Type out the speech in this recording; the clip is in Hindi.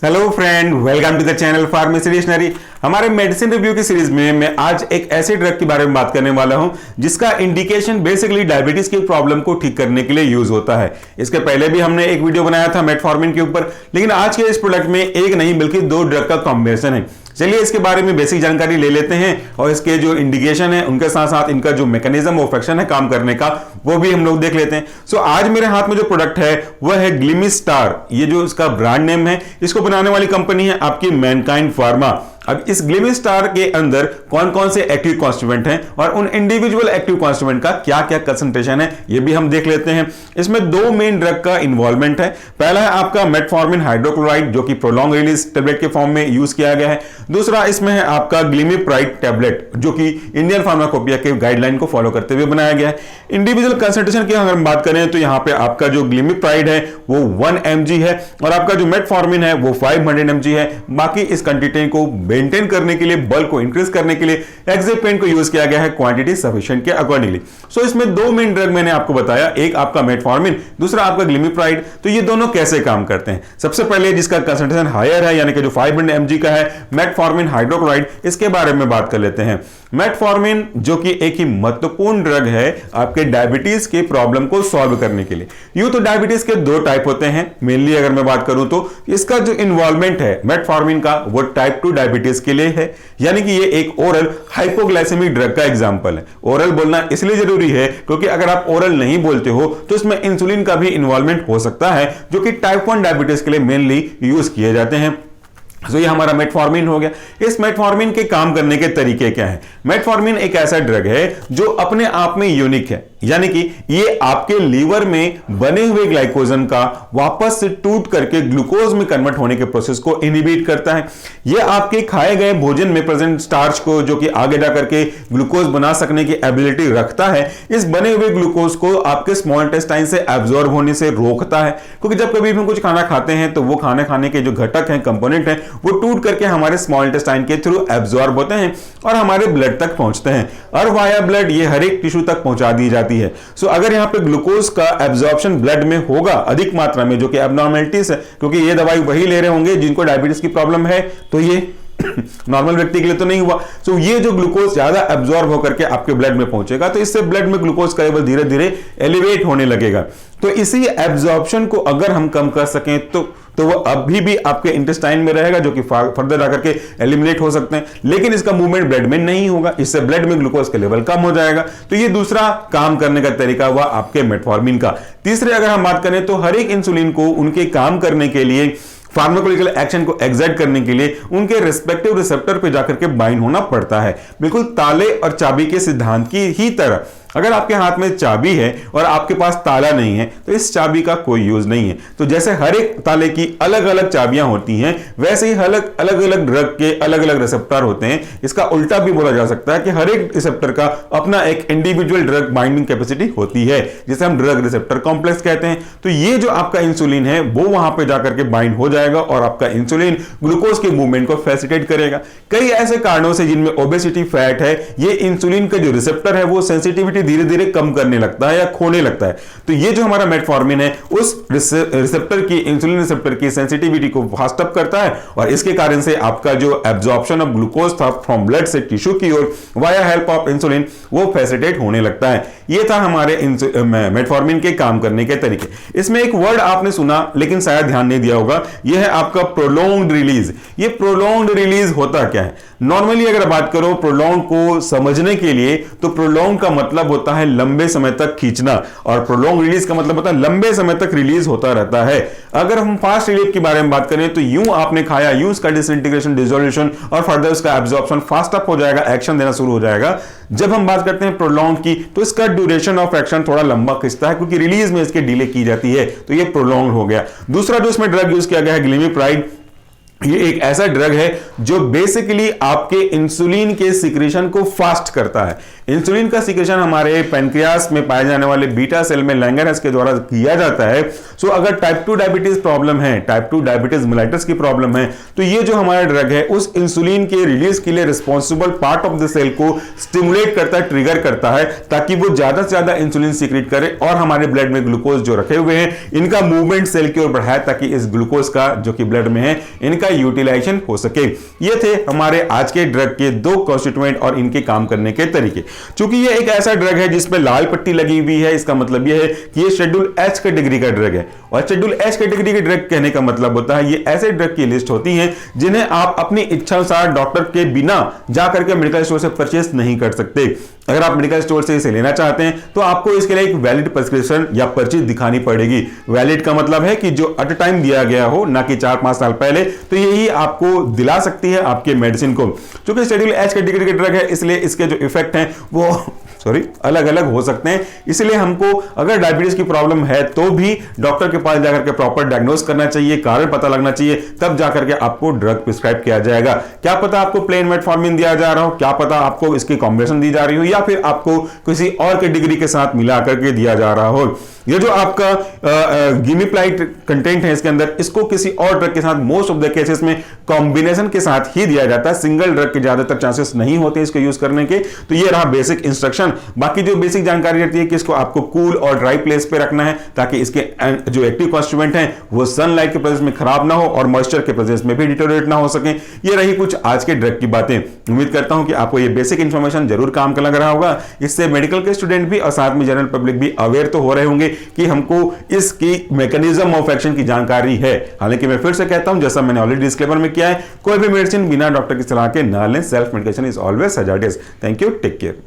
Hello friend, welcome to the channel pharmacy dictionary. हमारे मेडिसिन रिव्यू की सीरीज में मैं आज एक ऐसे ड्रग के बारे में बात करने वाला हूं जिसका इंडिकेशन बेसिकली डायबिटीज की प्रॉब्लम को ठीक करने के लिए यूज होता है। इसके पहले भी हमने एक वीडियो बनाया था मेटफॉर्मिन के ऊपर, लेकिन आज के इस प्रोडक्ट में एक नहीं बल्कि दो ड्रग का कॉम्बिनेशन है। चलिए इसके बारे में बेसिक जानकारी ले लेते हैं और इसके जो इंडिकेशन है उनके साथ साथ इनका जो मैकेनिज्म ऑफ एक्शन है काम करने का वो भी हम लोग देख लेते हैं। सो आज मेरे हाथ में जो प्रोडक्ट है वह है ग्लिमिस्टार। ये जो इसका ब्रांड नेम है, इसको बनाने वाली कंपनी है आपकी मैनकाइंड फार्मा। अब इस ग्लिमिस्टार के अंदर कौन कौन से एक्टिव कॉन्स्टिट्यूएंट हैं और उन इंडिविजुअल एक्टिव कॉन्स्टिट्यूएंट का क्या क्या कंसंट्रेशन है ये भी हम देख लेते हैं। इसमें दो मेन ड्रग का इन्वॉल्वमेंट है। पहला है आपका मेटफॉर्मिन हाइड्रोक्लोराइड जो कि प्रोलॉन्ग रिलीज टेबलेट के फॉर्म में यूज किया गया है। दूसरा इसमें है आपका ग्लिमिप्राइड टेबलेट जो कि इंडियन फार्माकोपिया के गाइडलाइन को फॉलो करते हुए बनाया गया है। इंडिविजुअल कंसंट्रेशन की अगर हम बात करें तो यहां पे आपका जो ग्लिमिप्राइड है वो 1 mg है और आपका जो मेटफॉर्मिन है वो 500 mg है। बाकी इस क्वांटिटी को मेंटेन करने के लिए, बल्क को इंक्रीज करने के लिए एक्सेपेंट को यूज किया गया है क्वांटिटी सफिशिएंट के अकॉर्डिंगली। सो इसमें दो मेन ड्रग मैंने आपको बताया, एक आपका मेटफॉर्मिन, दूसरा आपका ग्लिमिप्राइड। तो ये दोनों कैसे काम करते हैं? सबसे पहले जिसका कंसंट्रेशन हायर है यानी कि जो 500 mg का है मेटफॉर्मिन हाइड्रोक्लोराइड, इसके बारे में बात कर लेते हैं। मेटफॉर्मिन जो कि एक ही महत्वपूर्ण ड्रग है आपके डायबिटीज के प्रॉब्लम को सॉल्व करने के लिए। यूं तो डायबिटीज के दो टाइप होते हैं मेनली, अगर मैं बात करूं तो इसका जो इन्वॉल्वमेंट है मेटफॉर्मिन का वो टाइप 2 डायबिटीज के लिए है, यानी कि ये एक ओरल हाइपोग्लाइसेमिक ड्रग का एग्जांपल है। ओरल बोलना इसलिए जरूरी है क्योंकि अगर आप ओरल नहीं बोलते हो तो इसमें इंसुलिन का भी इन्वॉल्वमेंट हो सकता है जो कि टाइप 1 डायबिटीज के लिए मेनली यूज किए जाते हैं। तो ये हमारा मेटफॉर्मिन हो गया। इस मेटफॉर्मिन के काम करने के तरीके क्या हैं? मेटफॉर्मिन एक ऐसा ड्रग है जो अपने आप में यूनिक है, यानी कि ये आपके लीवर में बने हुए ग्लाइकोजन का वापस से टूट करके ग्लूकोज में कन्वर्ट होने के प्रोसेस को इनहिबिट करता है। ये आपके खाए गए भोजन में प्रेजेंट स्टार्च को जो कि आगे जाकर के ग्लूकोज बना सकने की एबिलिटी रखता है, इस बने हुए ग्लूकोज को आपके स्मॉल इंटेस्टाइन से एब्जॉर्ब होने से रोकता है। क्योंकि जब कभी भी कुछ खाना खाते हैं तो वो खाने खाने के जो घटक हैं, कंपोनेंट हैं, वो टूट करके हमारे स्मॉल इंटेस्टाइन के थ्रू एब्जॉर्ब होते हैं और हमारे ब्लड तक पहुंचते हैं और वाया ब्लड ये हर एक टिश्यू तक पहुंचा दी जाती है। सो अगर यहां पे ग्लूकोज का एब्जॉर्प्शन ब्लड में होगा अधिक मात्रा में, जो कि एबनॉर्मलिटीज है, क्योंकि ये दवाई वही ले रहे होंगे जिनको डायबिटीज की प्रॉब्लम है, तो ये नॉर्मल व्यक्ति के लिए तो नहीं हुआ। सो ये जो ग्लूकोज ज्यादा एब्जॉर्ब होकर के आपके ब्लड में पहुंचेगा तो इससे ब्लड में ग्लूकोज का लेवल धीरे धीरे एलिवेट होने लगेगा। तो इसी एब्जॉर्प्शन को अगर हम कम कर सकें तो वो अभी भी आपके इंटेस्टाइन में रहेगा जो कि फर्दर जाकर के एलिमिनेट हो सकते हैं, लेकिन इसका मूवमेंट ब्लड में नहीं होगा, इससे ब्लड में ग्लूकोज का लेवल कम हो जाएगा। तो ये दूसरा काम करने का तरीका हुआ आपके मेटफॉर्मिन का। तीसरे अगर हम बात करें तो हर एक इंसुलिन को उनके काम करने के लिए, फार्माकोलॉजिकल एक्शन को एक्सर्ट करने के लिए उनके रिस्पेक्टिव रिसेप्टर पे जाकर के बाइंड होना पड़ता है, बिल्कुल ताले और चाबी के सिद्धांत की ही तरह। अगर आपके हाथ में चाबी है और आपके पास ताला नहीं है तो इस चाबी का कोई यूज नहीं है। तो जैसे हर एक ताले की अलग अलग चाबियां होती हैं, वैसे ही अलग अलग ड्रग के अलग अलग रिसेप्टर होते हैं। इसका उल्टा भी बोला जा सकता है कि हर एक रिसेप्टर का अपना एक इंडिविजुअल ड्रग बाइंडिंग कैपेसिटी होती है, जिसे हम ड्रग रिसेप्टर कॉम्प्लेक्स कहते हैं। तो ये जो आपका इंसुलिन है वो वहां पे जाकर के बाइंड हो जाएगा और आपका इंसुलिन ग्लूकोज के मूवमेंट को फैसिलिटेट करेगा। कई ऐसे कारणों से जिनमें ओबेसिटी, फैट है, ये इंसुलिन का जो रिसेप्टर है वो सेंसिटिविटी धीरे धीरे कम करने लगता है या खोने लगता है। तो ये जो हमारा मेटफॉर्मिन है उस रिसेप्टर की, इंसुलिन रिसेप्टर की सेंसिटिविटी को फास्ट अप करता है और इसके कारण से आपका जो एब्जॉर्प्शन ऑफ ग्लूकोज था फ्रॉम ब्लड से टिश्यू की ओर वाया हेल्प ऑफ इंसुलिन वो फैसिलिटेट होने लगता है। ये था हमारे मेटफॉर्मिन के काम करने के तरीके। इसमें एक वर्ड आपने सुना लेकिन शायद ध्यान नहीं दिया होगा, यह है आपका प्रोलॉन्ग्ड रिलीज। ये प्रोलॉन्ग्ड रिलीज होता क्या है? नॉर्मली अगर बात करो प्रोलॉन्ग को समझने के लिए तो प्रोलॉन्ग का मतलब होता है लंबे समय तक खींचना और प्रोलॉन्ग रिलीज का मतलब होता है लंबे समय तक रिलीज होता रहता है। अगर हम फास्ट रिलीफ के बारे में बात करें तो यूं आपने खाया, यूं उसका डिसइंटीग्रेशन, डिसोल्यूशन और फर्दर उसका एब्जॉर्प्शन फास्ट अप हो जाएगा, एक्शन देना शुरू हो जाएगा। जब हम बात करते हैं प्रोलॉन्ग की तो इसका ड्यूरेशन ऑफ एक्शन थोड़ा लंबा खिंचता है क्योंकि रिलीज में इसके डिले की जाती है, तो ये प्रोलॉन्ग हो गया। दूसरा जो इसमें ड्रग यूज किया गया है ग्लिमिप्राइड। ये एक ऐसा ड्रग है जो बेसिकली आपके इंसुलिन के सिक्रीशन को फास्ट करता है। इंसुलिन का सीक्रेशन हमारे पैनक्रियास में पाए जाने वाले बीटा सेल में लैंगरहैंस के द्वारा किया जाता है। सो अगर टाइप 2 डायबिटीज प्रॉब्लम है, टाइप 2 डायबिटीज मेलाइटस की प्रॉब्लम है, तो ये जो हमारा ड्रग है उस इंसुलिन के रिलीज के लिए responsible part of the cell को स्टिमुलेट करता है, ट्रिगर करता है, ताकि वो ज्यादा से ज्यादा इंसुलिन सीक्रेट करे और हमारे ब्लड में ग्लूकोज जो रखे हुए हैं इनका मूवमेंट सेल की ओर बढ़ाए, ताकि इस ग्लूकोज का जो कि ब्लड में है इनका यूटिलाइजेशन हो सके। ये थे हमारे आज के ड्रग के दो कॉन्स्टिट्यूएंट और इनके काम करने के तरीके। चूंकि ये एक ऐसा ड्रग है जिसमें लाल पट्टी लगी हुई है, इसका मतलब यह है कि ये शेड्यूल एच कैटेगरी का ड्रग है। और शेड्यूल एच कैटेगरी के ड्रग कहने का मतलब होता है ये ऐसे ड्रग की लिस्ट होती है जिन्हें आप अपनी इच्छा अनुसार डॉक्टर के बिना जाकर के मेडिकल स्टोर से परचेस नहीं कर सकते। अगर आप मेडिकल स्टोर से इसे लेना चाहते हैं तो आपको इसके लिए एक वैलिड प्रिस्क्रिप्शन या पर्ची दिखानी पड़ेगी। वैलिड का मतलब है कि जो एट टाइम दिया गया हो, ना कि 4-5 साल पहले, तो यही आपको दिला सकती है आपके मेडिसिन को। क्योंकि शेड्यूल एच कैटेगरी के ड्रग है इसलिए इसके जो इफेक्ट हैं वो अलग अलग हो सकते हैं। इसलिए हमको अगर डायबिटीज की प्रॉब्लम है तो भी डॉक्टर के पास जाकर के प्रॉपर डायग्नोस करना चाहिए, कारण पता लगना चाहिए, तब जाकर के आपको ड्रग प्रिस्क्राइब किया जाएगा। क्या पता आपको प्लेन मेटफॉर्मिन दिया जा रहा हो, क्या पता आपको इसकी कॉम्बिनेशन दी जा रही हो, या फिर आपको किसी और कैटेगरी के साथ मिला करके दिया जा रहा हो। ये जो आपका गिमिप्लाइड कंटेंट है इसके अंदर, इसको किसी और ड्रग के साथ मोस्ट ऑफ द केसेस में कॉम्बिनेशन के साथ ही दिया जाता है। सिंगल ड्रग के ज्यादातर चांसेस नहीं होते इसको यूज करने के। तो ये रहा बेसिक इंस्ट्रक्शन। बाकी जो बेसिक जानकारी रहती है कि इसको आपको कूल और ड्राई प्लेस पे रखना है ताकि इसके जो एक्टिव कॉन्स्टिट्यूएंट हैं वो सनलाइट के प्रेजेंस में खराब ना हो और मॉइस्चर के प्रेजेंस में भी डिटोरेट ना हो सके। ये रही कुछ आज के ड्रग की बातें। उम्मीद करता हूं कि आपको ये बेसिक इंफॉर्मेशन जरूर काम का लग रहा होगा। इससे मेडिकल के स्टूडेंट भी और साथ में जनरल पब्लिक भी अवेयर तो हो रहे होंगे कि हमको इसकी मैकेनिज्म ऑफ एक्शन की जानकारी है। हालांकि मैं फिर से कहता हूं, जैसा मैंने ऑलरेडी डिस्क्लेमर में किया है, कोई भी मेडिसिन बिना डॉक्टर की सलाह के ना लें। Self medication is always hazardous. Thank you, take care.